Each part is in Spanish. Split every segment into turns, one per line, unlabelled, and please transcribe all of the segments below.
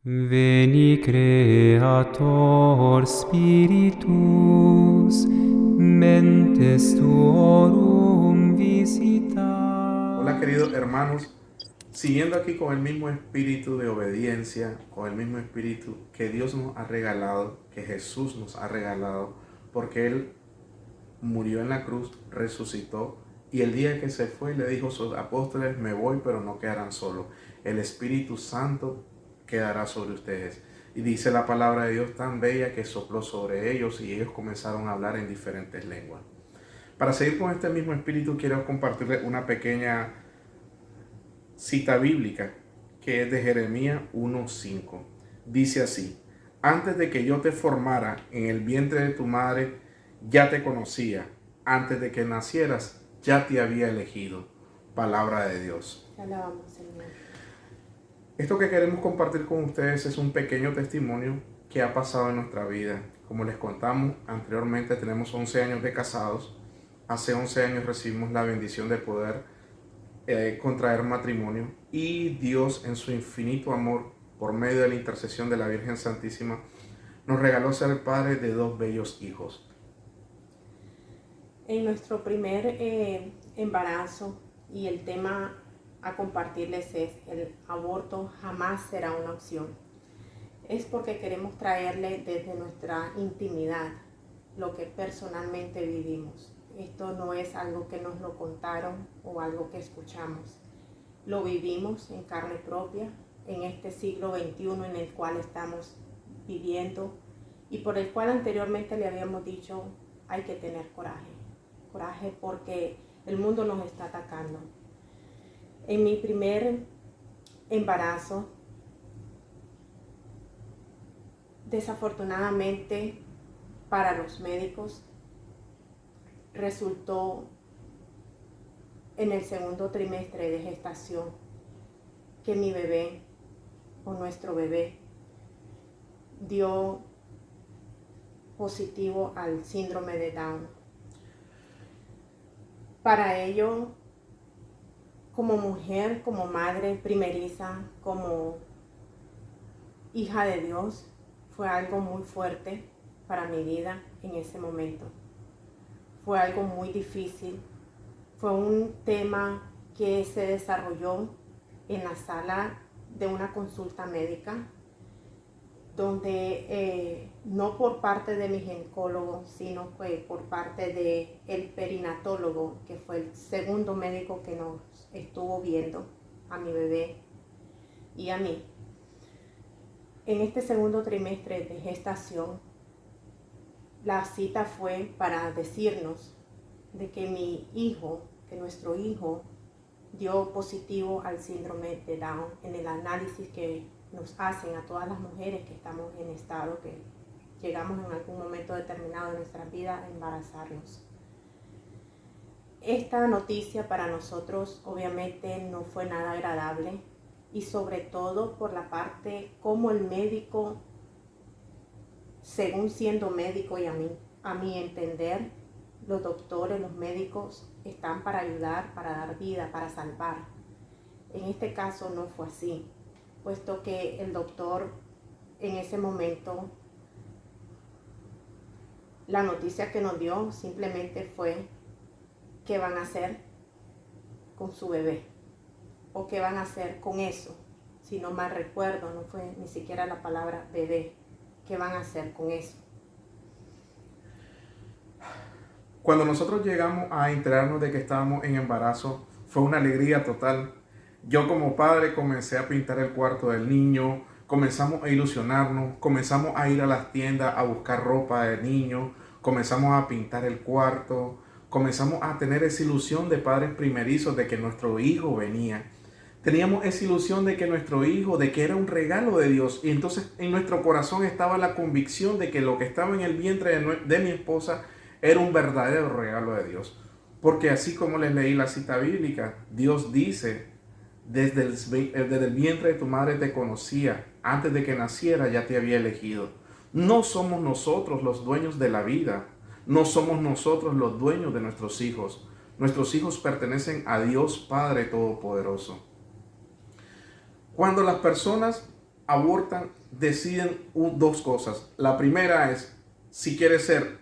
Veni Creator Spiritus, mentes tuorum visita.
Hola queridos hermanos, siguiendo aquí con el mismo espíritu de obediencia, con el mismo espíritu que Dios nos ha regalado, que Jesús nos ha regalado, porque Él murió en la cruz, resucitó, y el día que se fue le dijo a sus apóstoles: me voy, pero no quedarán solos, el Espíritu Santo quedará sobre ustedes. Y dice la palabra de Dios tan bella que sopló sobre ellos y ellos comenzaron a hablar en diferentes lenguas. Para seguir con este mismo espíritu, quiero compartirles una pequeña cita bíblica que es de Jeremías 1:5. Dice así: antes de que yo te formara en el vientre de tu madre, ya te conocía. Antes de que nacieras, ya te había elegido. Palabra de Dios.
Te alabamos, Señor.
Esto que queremos compartir con ustedes es un pequeño testimonio que ha pasado en nuestra vida. Como les contamos anteriormente, tenemos 11 años de casados. Hace 11 años recibimos la bendición de poder contraer matrimonio, y Dios, en su infinito amor, por medio de la intercesión de la Virgen Santísima, nos regaló ser padres de dos bellos hijos.
En nuestro primer embarazo, y el tema a compartirles es: el aborto jamás será una opción. Es porque queremos traerle desde nuestra intimidad lo que personalmente vivimos. Esto no es algo que nos lo contaron o algo que escuchamos. Lo vivimos en carne propia en este siglo XXI en el cual estamos viviendo y por el cual anteriormente le habíamos dicho: hay que tener coraje. Coraje porque el mundo nos está atacando. En mi primer embarazo, desafortunadamente para los médicos, resultó en el segundo trimestre de gestación que mi bebé o nuestro bebé dio positivo al síndrome de Down. Para ello, como mujer, como madre primeriza, como hija de Dios, fue algo muy fuerte para mi vida en ese momento. Fue algo muy difícil. Fue un tema que se desarrolló en la sala de una consulta médica, donde no por parte de mi ginecólogo, sino por parte del perinatólogo, que fue el segundo médico que nos estuvo viendo a mi bebé y a mí. En este segundo trimestre de gestación, la cita fue para decirnos de que nuestro hijo dio positivo al síndrome de Down en el análisis que nos hacen a todas las mujeres que estamos en estado, que llegamos en algún momento determinado de nuestra vida a embarazarnos. Esta noticia para nosotros obviamente no fue nada agradable, y sobre todo por la parte como el médico, según siendo médico, y a mi entender, los doctores, los médicos están para ayudar, para dar vida, para salvar. En este caso no fue así, puesto que el doctor en ese momento, la noticia que nos dio simplemente fue: ¿qué van a hacer con su bebé? ¿O qué van a hacer con eso? Si no mal recuerdo, no fue ni siquiera la palabra bebé. ¿Qué van a hacer con eso?
Cuando nosotros llegamos a enterarnos de que estábamos en embarazo, fue una alegría total. Yo como padre comencé a pintar el cuarto del niño, comenzamos a ilusionarnos, comenzamos a ir a las tiendas a buscar ropa de niño, comenzamos a pintar el cuarto, comenzamos a tener esa ilusión de padres primerizos de que nuestro hijo venía. Teníamos esa ilusión de que nuestro hijo, de que era un regalo de Dios, y entonces en nuestro corazón estaba la convicción de que lo que estaba en el vientre de mi esposa era un verdadero regalo de Dios. Porque así como les leí la cita bíblica, Dios dice: desde el vientre de tu madre te conocía, antes de que naciera ya te había elegido. No somos nosotros los dueños de la vida, no somos nosotros los dueños de nuestros hijos. Nuestros hijos pertenecen a Dios Padre Todopoderoso. Cuando las personas abortan deciden dos cosas. La primera es si quiere ser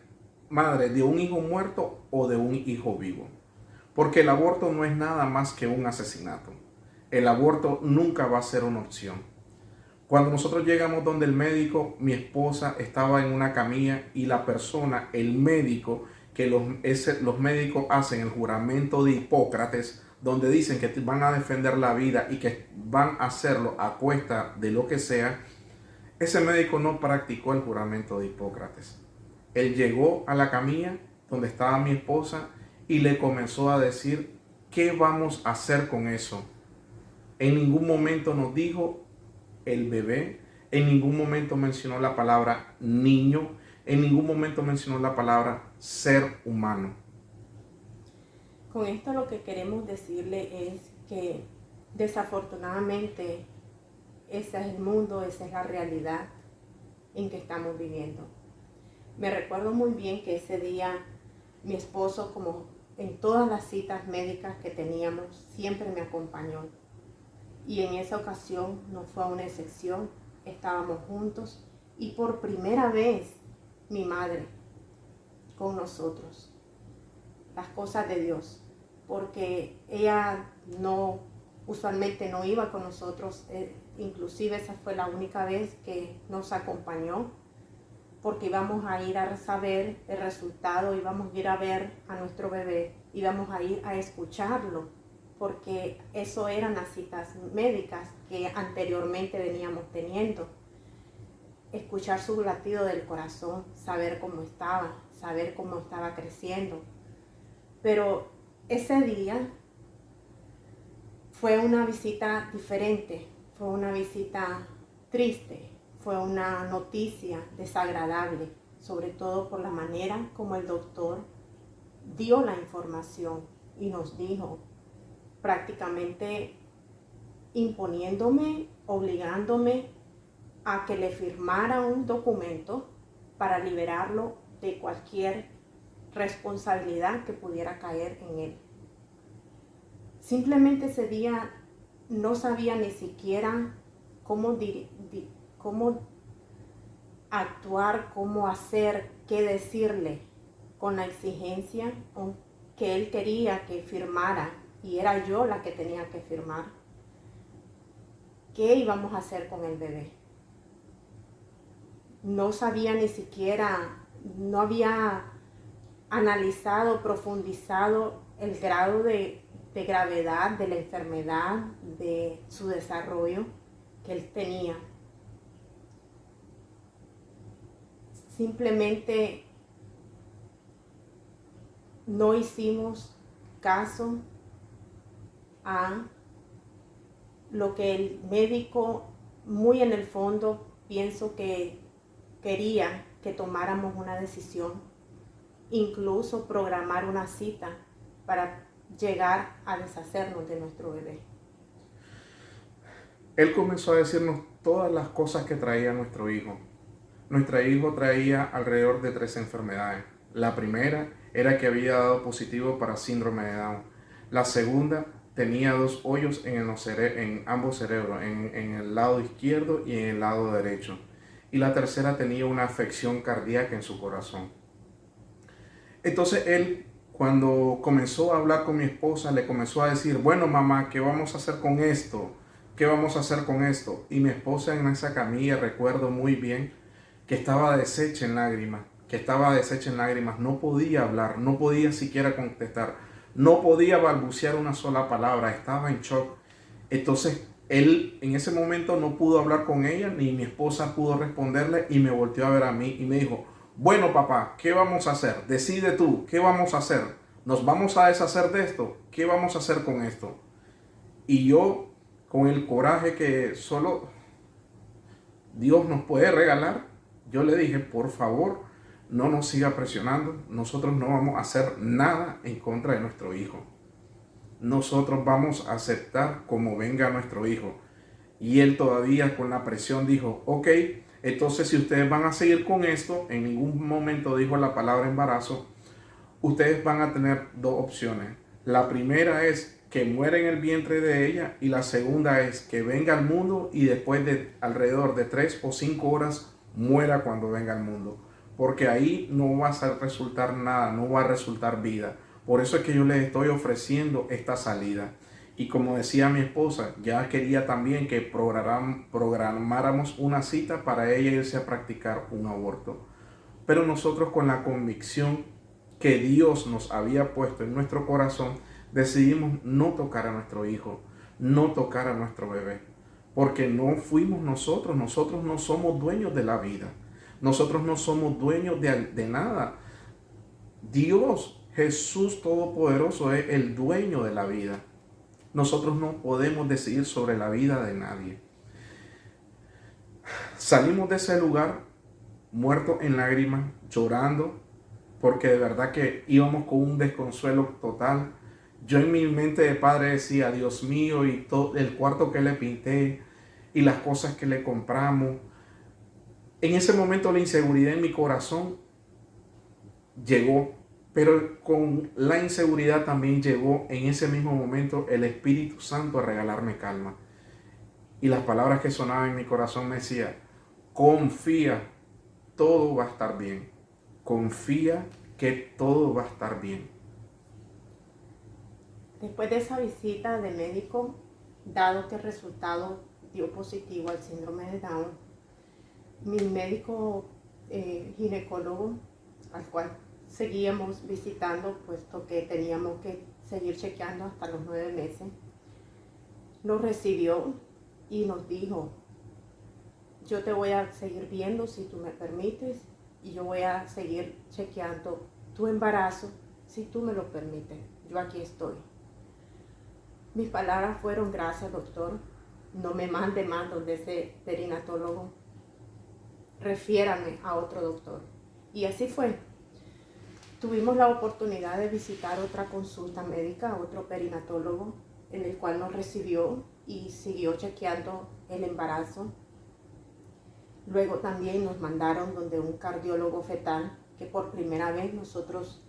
madre de un hijo muerto o de un hijo vivo. Porque el aborto no es nada más que un asesinato. El aborto nunca va a ser una opción. Cuando nosotros llegamos donde el médico, mi esposa estaba en una camilla y la persona, el médico, que los médicos hacen el juramento de Hipócrates, donde dicen que van a defender la vida y que van a hacerlo a cuesta de lo que sea, ese médico no practicó el juramento de Hipócrates. Él llegó a la camilla donde estaba mi esposa y le comenzó a decir, ¿qué vamos a hacer con eso? En ningún momento nos dijo el bebé, en ningún momento mencionó la palabra niño, en ningún momento mencionó la palabra ser humano.
Con esto lo que queremos decirle es que desafortunadamente ese es el mundo, esa es la realidad en que estamos viviendo. Me recuerdo muy bien que ese día mi esposo, como en todas las citas médicas que teníamos, siempre me acompañó. Y en esa ocasión no fue una excepción, estábamos juntos y por primera vez mi madre con nosotros. Las cosas de Dios, porque ella usualmente no iba con nosotros, inclusive esa fue la única vez que nos acompañó, porque íbamos a ir a saber el resultado, íbamos a ir a ver a nuestro bebé, íbamos a ir a escucharlo, porque eso eran las citas médicas que anteriormente veníamos teniendo. Escuchar su latido del corazón, saber cómo estaba creciendo. Pero ese día fue una visita diferente, fue una visita triste, fue una noticia desagradable, sobre todo por la manera como el doctor dio la información y nos dijo, prácticamente imponiéndome, obligándome a que le firmara un documento para liberarlo de cualquier responsabilidad que pudiera caer en él. Simplemente ese día no sabía ni siquiera cómo actuar, cómo hacer, qué decirle con la exigencia que él quería que firmara y era yo la que tenía que firmar. ¿Qué íbamos a hacer con el bebé? No sabía ni siquiera, no había analizado, profundizado el grado de gravedad de la enfermedad, de su desarrollo que él tenía. Simplemente no hicimos caso a lo que el médico, muy en el fondo, pienso que quería que tomáramos una decisión, incluso programar una cita para llegar a deshacernos de nuestro bebé.
Él comenzó a decirnos todas las cosas que traía nuestro hijo. Nuestro hijo traía alrededor de 3 enfermedades. La primera era que había dado positivo para síndrome de Down. La segunda tenía 2 hoyos en ambos cerebros, en el lado izquierdo y en el lado derecho. Y la tercera tenía una afección cardíaca en su corazón. Entonces él, cuando comenzó a hablar con mi esposa, le comenzó a decir, bueno mamá, ¿qué vamos a hacer con esto? ¿Qué vamos a hacer con esto? Y mi esposa en esa camilla, recuerdo muy bien, que estaba deshecha en lágrimas, no podía hablar, no podía siquiera contestar, no podía balbucear una sola palabra, estaba en shock. Entonces él en ese momento no pudo hablar con ella, ni mi esposa pudo responderle y me volteó a ver a mí y me dijo, bueno papá, ¿qué vamos a hacer? Decide tú, ¿qué vamos a hacer? ¿Nos vamos a deshacer de esto? ¿Qué vamos a hacer con esto? Y yo, con el coraje que solo Dios nos puede regalar, yo le dije, por favor, no nos siga presionando. Nosotros no vamos a hacer nada en contra de nuestro hijo. Nosotros vamos a aceptar como venga nuestro hijo. Y él todavía con la presión dijo, ok, entonces si ustedes van a seguir con esto, en ningún momento dijo la palabra embarazo, ustedes van a tener 2 opciones. La primera es que muere en el vientre de ella, y la segunda es que venga al mundo y después de alrededor de 3 o 5 horas muera cuando venga al mundo, porque ahí no va a resultar nada, no va a resultar vida. Por eso es que yo les estoy ofreciendo esta salida. Y como decía mi esposa, ya quería también que programáramos una cita para ella irse a practicar un aborto. Pero nosotros, con la convicción que Dios nos había puesto en nuestro corazón, decidimos no tocar a nuestro hijo, no tocar a nuestro bebé, porque no fuimos nosotros no somos dueños de la vida, nosotros no somos dueños de nada. Dios, Jesús Todopoderoso, es el dueño de la vida. Nosotros no podemos decidir sobre la vida de nadie. Salimos de ese lugar muertos en lágrimas, llorando, porque de verdad que íbamos con un desconsuelo total. Yo en mi mente de padre decía, Dios mío, y todo el cuarto que le pinté y las cosas que le compramos. En ese momento la inseguridad en mi corazón llegó, pero con la inseguridad también llegó en ese mismo momento el Espíritu Santo a regalarme calma. Y las palabras que sonaban en mi corazón me decían, confía, todo va a estar bien. Confía que todo va a estar bien.
Después de esa visita de médico, dado que el resultado dio positivo al síndrome de Down, mi médico ginecólogo, al cual seguíamos visitando, puesto que teníamos que seguir chequeando hasta los 9 meses, nos recibió y nos dijo, yo te voy a seguir viendo si tú me permites, y yo voy a seguir chequeando tu embarazo si tú me lo permites. Yo aquí estoy. Mis palabras fueron, gracias doctor, no me mande más donde ese perinatólogo, refiérame a otro doctor. Y así fue. Tuvimos la oportunidad de visitar otra consulta médica, otro perinatólogo, en el cual nos recibió y siguió chequeando el embarazo. Luego también nos mandaron donde un cardiólogo fetal, que por primera vez nosotros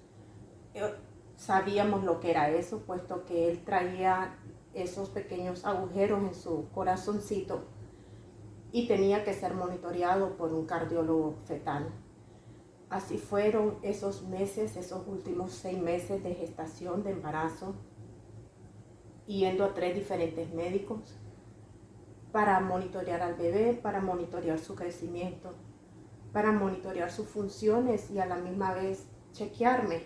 sabíamos lo que era eso, puesto que él traía esos pequeños agujeros en su corazoncito y tenía que ser monitoreado por un cardiólogo fetal. Así fueron esos meses, esos últimos 6 meses de gestación, de embarazo, yendo a 3 diferentes médicos para monitorear al bebé, para monitorear su crecimiento, para monitorear sus funciones y a la misma vez chequearme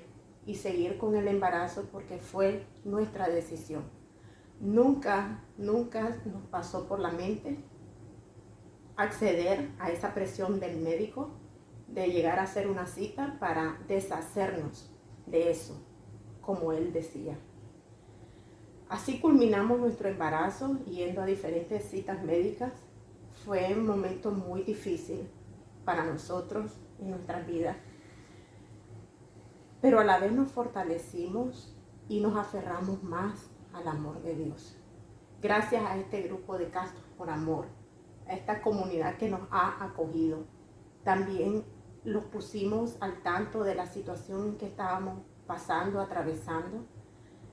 y seguir con el embarazo, porque fue nuestra decisión. Nunca nos pasó por la mente acceder a esa presión del médico de llegar a hacer una cita para deshacernos de eso, como él decía. Así culminamos nuestro embarazo yendo a diferentes citas médicas. Fue un momento muy difícil para nosotros en nuestras vidas, pero a la vez nos fortalecimos y nos aferramos más al amor de Dios. Gracias a este grupo de Castros por Amor, a esta comunidad que nos ha acogido, también los pusimos al tanto de la situación en que estábamos pasando, atravesando,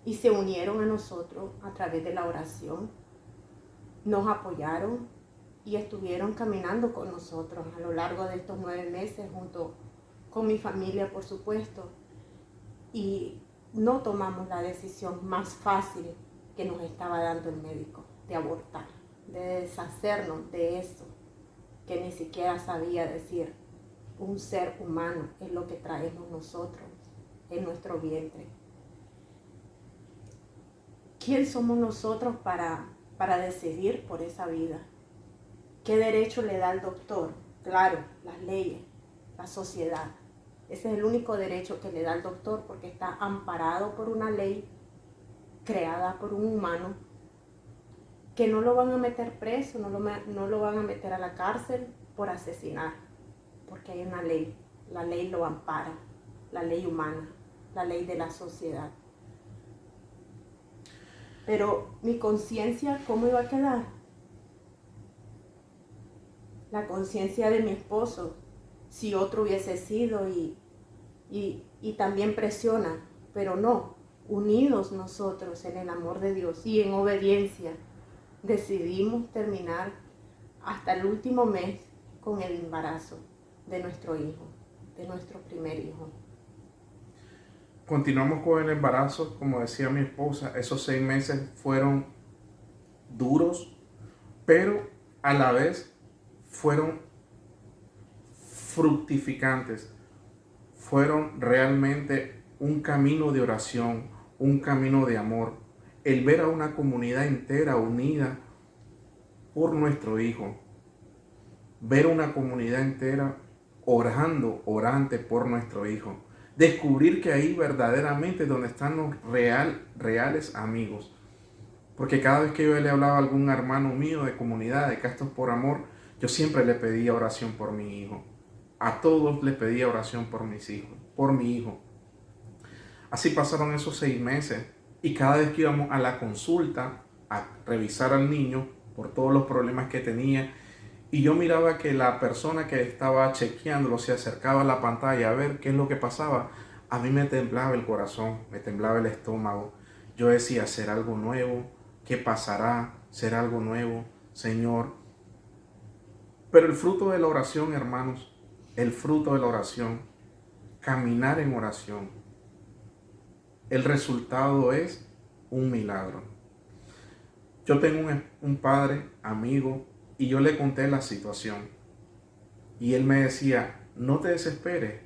y se unieron a nosotros a través de la oración. Nos apoyaron y estuvieron caminando con nosotros a lo largo de estos 9 meses, junto con mi familia, por supuesto. Y no tomamos la decisión más fácil que nos estaba dando el médico, de abortar, de deshacernos de eso que ni siquiera sabía decir. Un ser humano es lo que traemos nosotros en nuestro vientre. ¿Quién somos nosotros para decidir por esa vida? ¿Qué derecho le da el doctor? Claro, las leyes, la sociedad. Ese es el único derecho que le da el doctor, porque está amparado por una ley creada por un humano, que no lo van a meter preso, no lo van a meter a la cárcel por asesinar, porque hay una ley. La ley lo ampara, la ley humana, la ley de la sociedad. Pero mi conciencia, ¿cómo iba a quedar? La conciencia de mi esposo, si otro hubiese sido, y también presiona, pero no, unidos nosotros en el amor de Dios y en obediencia, decidimos terminar hasta el último mes con el embarazo de nuestro hijo, de nuestro primer hijo.
Continuamos con el embarazo, como decía mi esposa, esos 6 meses fueron duros, pero a la vez fueron fructificantes, fueron realmente un camino de oración, un camino de amor, el ver a una comunidad entera unida por nuestro hijo, ver una comunidad entera orante por nuestro hijo, descubrir que ahí verdaderamente es donde están los reales amigos. Porque cada vez que yo le hablaba a algún hermano mío de comunidad, de Castos por Amor, yo siempre le pedía oración por mi hijo. A todos les pedía oración por mis hijos, por mi hijo. Así pasaron esos 6 meses y cada vez que íbamos a la consulta a revisar al niño por todos los problemas que tenía, y yo miraba que la persona que estaba chequeándolo se acercaba a la pantalla a ver qué es lo que pasaba, a mí me temblaba el corazón, me temblaba el estómago. Yo decía, ¿será algo nuevo? ¿Qué pasará? ¿Será algo nuevo? Señor. Pero el fruto de la oración, hermanos, el fruto de la oración, caminar en oración, el resultado es un milagro. Yo tengo un padre, amigo, y yo le conté la situación. Y él me decía, no te desesperes,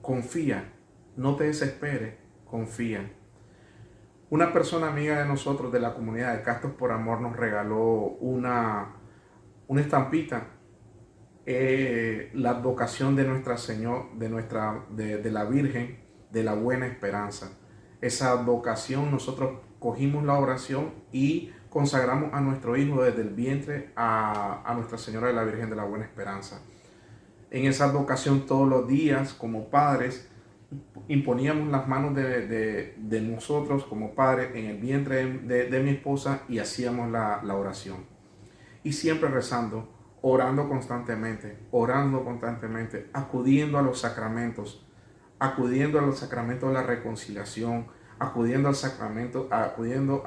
confía, no te desesperes, confía. Una persona amiga de nosotros, de la comunidad de Castos por Amor, nos regaló una estampita, la advocación de Nuestra Señora, de la Virgen de la Buena Esperanza. Esa advocación nosotros cogimos la oración y consagramos a nuestro hijo desde el vientre a Nuestra Señora de la Virgen de la Buena Esperanza. En esa advocación todos los días como padres imponíamos las manos de nosotros como padres en el vientre de mi esposa y hacíamos la oración. Y siempre rezando, orando constantemente, acudiendo a los sacramentos de la reconciliación, acudiendo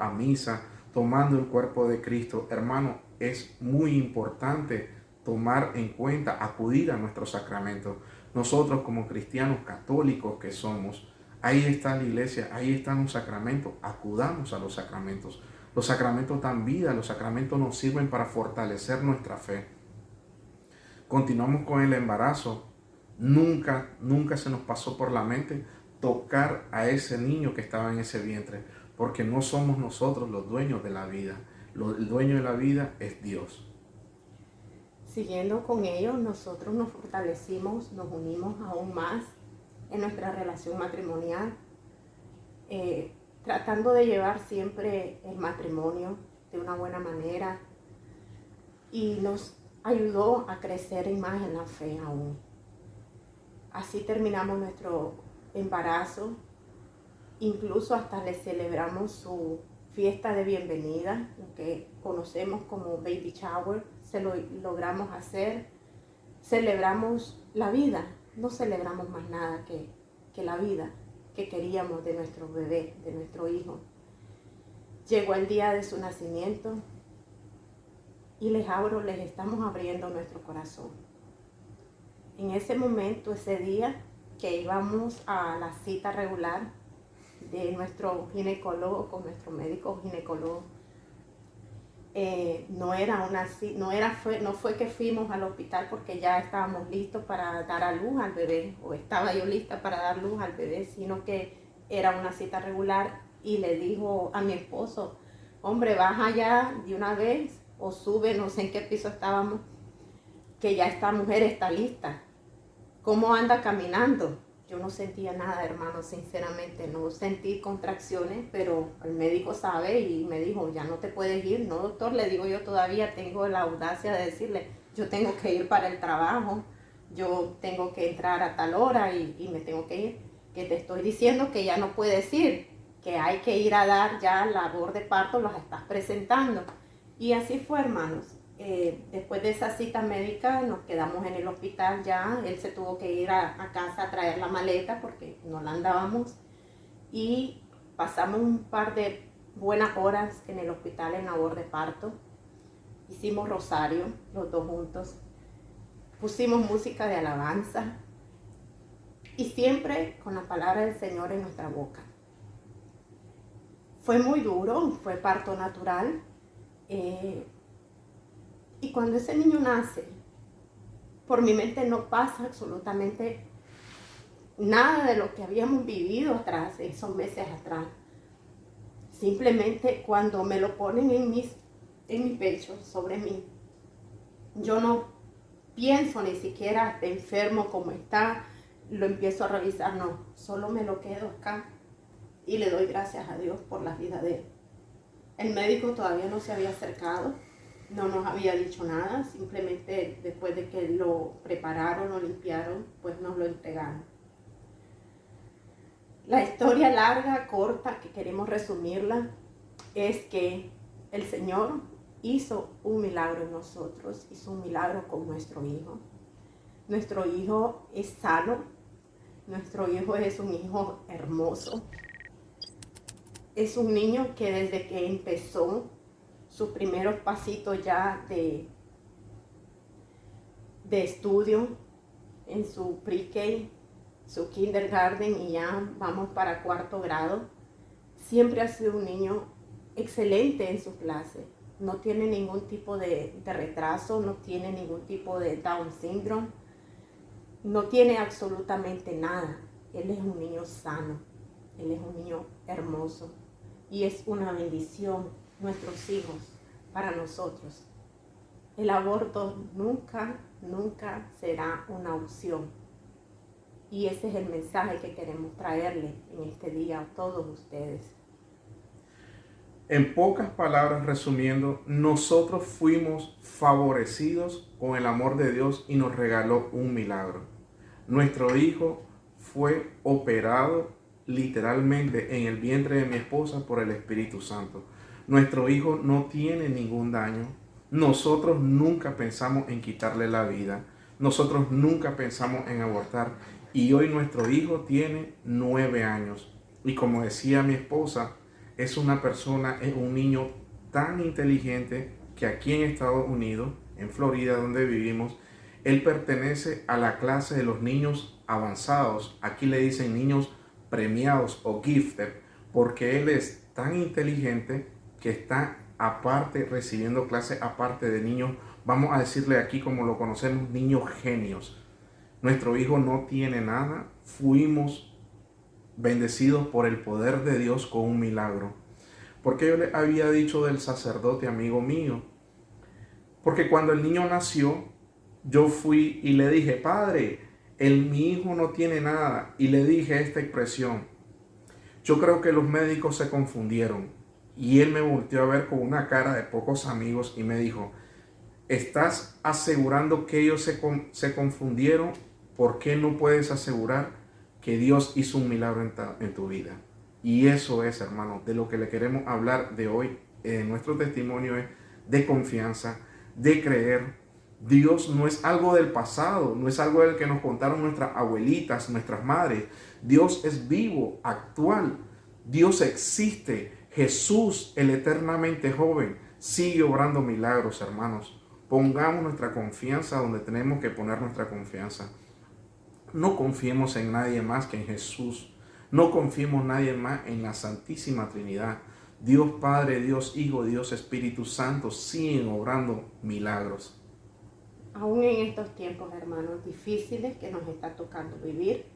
a misa, tomando el cuerpo de Cristo. Hermano, es muy importante tomar en cuenta, acudir a nuestros sacramentos. Nosotros como cristianos católicos que somos, ahí está la iglesia, ahí están los sacramentos, acudamos a los sacramentos. Los sacramentos dan vida, los sacramentos nos sirven para fortalecer nuestra fe. Continuamos con el embarazo. Nunca se nos pasó por la mente tocar a ese niño que estaba en ese vientre, porque no somos nosotros los dueños de la vida. El dueño de la vida es Dios.
Siguiendo con ello, nosotros nos fortalecimos, nos unimos aún más en nuestra relación matrimonial, tratando de llevar siempre el matrimonio de una buena manera, y nos ayudó a crecer más en la fe aún. Así terminamos nuestro embarazo, incluso hasta le celebramos su fiesta de bienvenida, lo que conocemos como baby shower, se lo logramos hacer. Celebramos la vida, no celebramos más nada que la vida que queríamos de nuestro bebé, de nuestro hijo. Llegó el día de su nacimiento y les estamos abriendo nuestro corazón. En ese momento, ese día que íbamos a la cita regular de nuestro ginecólogo con nuestro médico ginecólogo, no fue que fuimos al hospital porque ya estábamos listos para dar a luz al bebé, o estaba yo lista para dar luz al bebé, sino que era una cita regular, y le dijo a mi esposo, hombre, baja ya de una vez o sube, no sé en qué piso estábamos, que ya esta mujer está lista. ¿Cómo anda caminando? Yo no sentía nada, hermano, sinceramente, no sentí contracciones, pero el médico sabe y me dijo, ya no te puedes ir. No, doctor, le digo, yo todavía tengo la audacia de decirle, yo tengo que ir para el trabajo, yo tengo que entrar a tal hora y me tengo que ir. Que te estoy diciendo que ya no puedes ir, que hay que ir a dar ya labor de parto, los estás presentando. Y así fue, hermanos. Después de esa cita médica nos quedamos en el hospital ya. Él se tuvo que ir a casa a traer la maleta porque no la andábamos, y pasamos un par de buenas horas en el hospital en labor de parto. Hicimos rosario, los dos juntos. Pusimos música de alabanza y siempre con la palabra del Señor en nuestra boca. Fue muy duro, fue parto natural. Y cuando ese niño nace, por mi mente no pasa absolutamente nada de lo que habíamos vivido atrás, esos meses atrás. Simplemente cuando me lo ponen en mi pecho, sobre mí, yo no pienso ni siquiera está enfermo, como está, lo empiezo a revisar, no, solo me lo quedo acá y le doy gracias a Dios por la vida de él. El médico todavía no se había acercado, no nos había dicho nada, simplemente después de que lo prepararon, lo limpiaron, pues nos lo entregaron. La historia larga, corta, que queremos resumirla, es que el Señor hizo un milagro en nosotros, hizo un milagro con nuestro hijo. Nuestro hijo es sano, nuestro hijo es un hijo hermoso. Es un niño que desde que empezó sus primeros pasitos ya de estudio en su pre-K, su kindergarten y ya vamos para 4º grado, siempre ha sido un niño excelente en su clase. No tiene ningún tipo de retraso, no tiene ningún tipo de Down syndrome, no tiene absolutamente nada. Él es un niño sano, él es un niño hermoso y es una bendición nuestros hijos para nosotros. El aborto nunca será una opción. Y ese es el mensaje que queremos traerle en este día a todos ustedes.
En pocas palabras, resumiendo, nosotros fuimos favorecidos con el amor de Dios y nos regaló un milagro. Nuestro hijo fue operado literalmente en el vientre de mi esposa por el Espíritu Santo. Nuestro hijo no tiene ningún daño. Nosotros nunca pensamos en quitarle la vida. Nosotros nunca pensamos en abortar. Y hoy nuestro hijo tiene 9 años. Y como decía mi esposa, es una persona, es un niño tan inteligente que aquí en Estados Unidos, en Florida, donde vivimos, él pertenece a la clase de los niños avanzados. Aquí le dicen niños premiados o gifted, porque él es tan inteligente que está aparte, recibiendo clases aparte de niños, vamos a decirle aquí como lo conocemos, niños genios. Nuestro hijo no tiene nada, fuimos bendecidos por el poder de Dios con un milagro. Porque yo le había dicho del sacerdote amigo mío, porque cuando el niño nació, yo fui y le dije, padre, mi hijo no tiene nada, y le dije esta expresión. Yo creo que los médicos se confundieron, y él me volteó a ver con una cara de pocos amigos y me dijo, ¿estás asegurando que ellos se confundieron? ¿Por qué no puedes asegurar que Dios hizo un milagro en tu vida? Y eso es, hermano, de lo que le queremos hablar de hoy. Nuestro testimonio es de confianza, de creer. Dios no es algo del pasado, no es algo del que nos contaron nuestras abuelitas, nuestras madres. Dios es vivo, actual. Dios existe. Jesús, el eternamente joven, sigue obrando milagros, hermanos. Pongamos nuestra confianza donde tenemos que poner nuestra confianza. No confiemos en nadie más que en Jesús. No confiemos en nadie más en la Santísima Trinidad. Dios Padre, Dios Hijo, Dios Espíritu Santo siguen obrando milagros.
Aún en estos tiempos, hermanos, difíciles que nos está tocando vivir,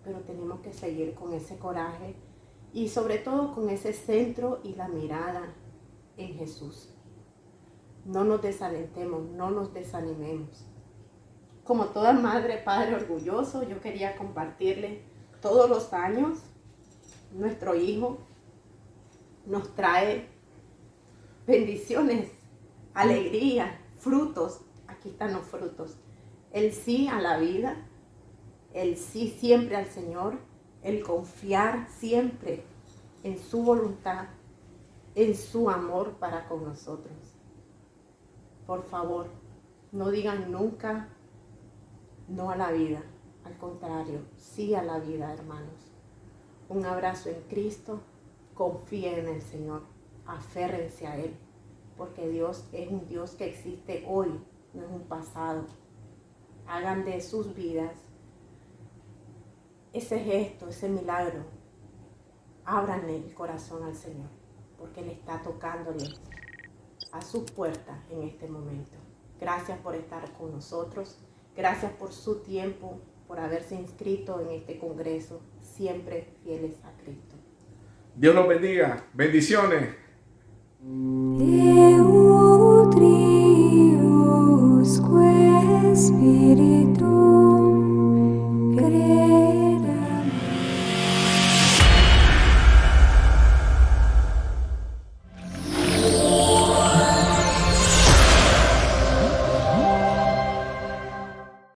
pero tenemos que seguir con ese coraje y sobre todo con ese centro y la mirada en Jesús. No nos desalentemos, no nos desanimemos. Como toda madre, padre orgulloso, yo quería compartirle todos los años, nuestro hijo nos trae bendiciones, alegría, frutos. Aquí están los frutos. El sí a la vida, el sí siempre al Señor, el confiar siempre en su voluntad, en su amor para con nosotros. Por favor, no digan nunca no a la vida, al contrario, sí a la vida, hermanos. Un abrazo en Cristo confíen en el Señor, aférrense a Él, porque Dios es un Dios que existe hoy, no es un pasado. Hagan de sus vidas ese gesto, ese milagro. Ábranle el corazón al Señor, porque Él está tocándole a sus puertas en este momento. Gracias por estar con nosotros. Gracias por su tiempo, por haberse inscrito en este congreso, siempre fieles a Cristo.
Dios los bendiga. Bendiciones.
Deus